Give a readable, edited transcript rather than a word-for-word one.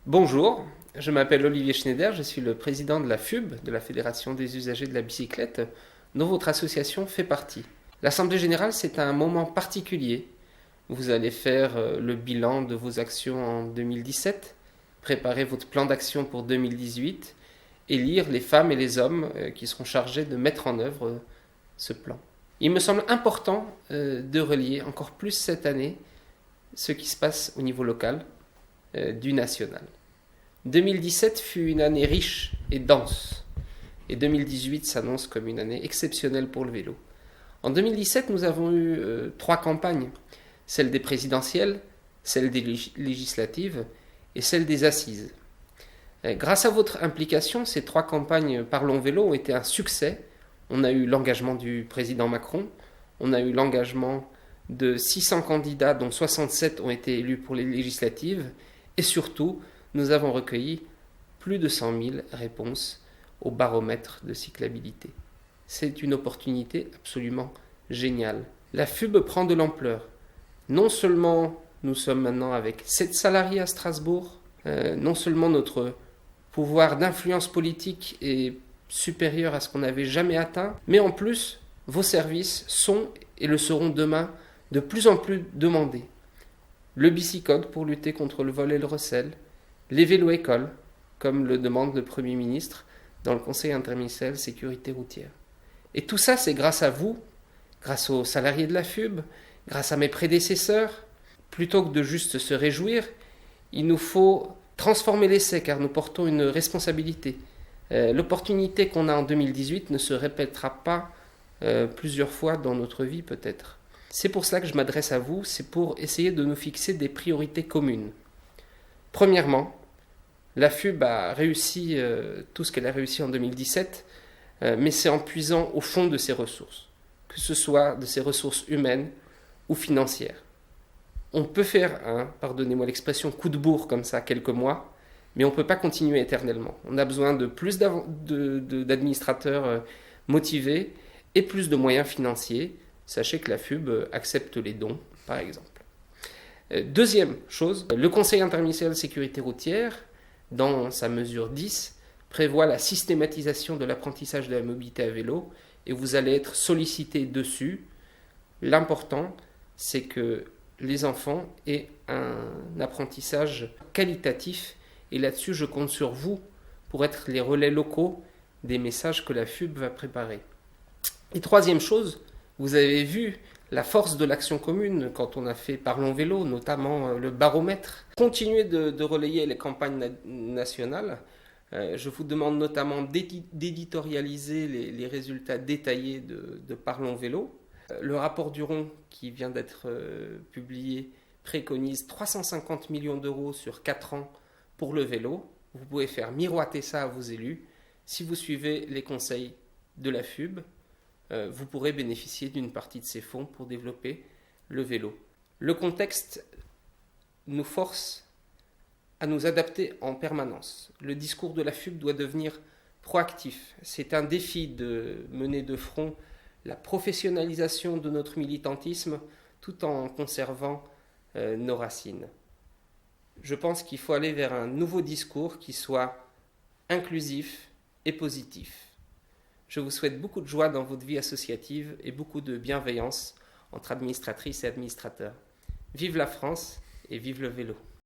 Bonjour, je m'appelle Olivier Schneider, je suis le président de la FUB, de la Fédération des usagers de la bicyclette, dont votre association fait partie. L'Assemblée générale, c'est un moment particulier. Vous allez faire le bilan de vos actions en 2017, préparer votre plan d'action pour 2018, élire les femmes et les hommes qui seront chargés de mettre en œuvre ce plan. Il me semble important de relier encore plus cette année ce qui se passe au niveau local du national. 2017 fut une année riche et dense, et 2018 s'annonce comme une année exceptionnelle pour le vélo. En 2017, nous avons eu 3 campagnes, celle des présidentielles, celle des législatives et celle des assises. Grâce à votre implication, ces 3 campagnes Parlons Vélo ont été un succès. On a eu l'engagement du président Macron, on a eu l'engagement de 600 candidats dont 67 ont été élus pour les législatives, et surtout, nous avons recueilli plus de 100 000 réponses au baromètre de cyclabilité. C'est une opportunité absolument géniale. La FUB prend de l'ampleur. Non seulement nous sommes maintenant avec 7 salariés à Strasbourg, non seulement notre pouvoir d'influence politique est supérieur à ce qu'on n'avait jamais atteint, mais en plus, vos services sont et le seront demain de plus en plus demandés. Le bicycode pour lutter contre le vol et le recel, les vélos-écoles, comme le demande le Premier ministre dans le Conseil interministériel sécurité routière. Et tout ça, c'est grâce à vous, grâce aux salariés de la FUB, grâce à mes prédécesseurs. Plutôt que de juste se réjouir, il nous faut transformer l'essai, car nous portons une responsabilité. L'opportunité qu'on a en 2018 ne se répétera pas plusieurs fois dans notre vie peut-être. C'est pour cela que je m'adresse à vous, c'est pour essayer de nous fixer des priorités communes. Premièrement, la FUB a réussi tout ce qu'elle a réussi en 2017, mais c'est en puisant au fond de ses ressources, que ce soit de ses ressources humaines ou financières. On peut faire pardonnez-moi l'expression, coup de bourre comme ça quelques mois, mais on ne peut pas continuer éternellement. On a besoin de plus d'administrateurs motivés et plus de moyens financiers. Sachez que la FUB accepte les dons, par exemple. Deuxième chose, le Conseil interministériel sécurité routière, dans sa mesure 10, prévoit la systématisation de l'apprentissage de la mobilité à vélo et vous allez être sollicité dessus. L'important, c'est que les enfants aient un apprentissage qualitatif et là-dessus, je compte sur vous pour être les relais locaux des messages que la FUB va préparer. Et troisième chose, vous avez vu la force de l'action commune quand on a fait Parlons Vélo, notamment le baromètre. Continuez de relayer les campagnes nationales. Je vous demande notamment d'éditorialiser les résultats détaillés de Parlons Vélo. Le rapport Duron qui vient d'être publié préconise 350 millions d'euros sur 4 ans pour le vélo. Vous pouvez faire miroiter ça à vos élus. Si vous suivez les conseils de la FUB, vous pourrez bénéficier d'une partie de ces fonds pour développer le vélo. Le contexte nous force à nous adapter en permanence. Le discours de la FUB doit devenir proactif. C'est un défi de mener de front la professionnalisation de notre militantisme tout en conservant nos racines. Je pense qu'il faut aller vers un nouveau discours qui soit inclusif et positif. Je vous souhaite beaucoup de joie dans votre vie associative et beaucoup de bienveillance entre administratrices et administrateurs. Vive la France et vive le vélo!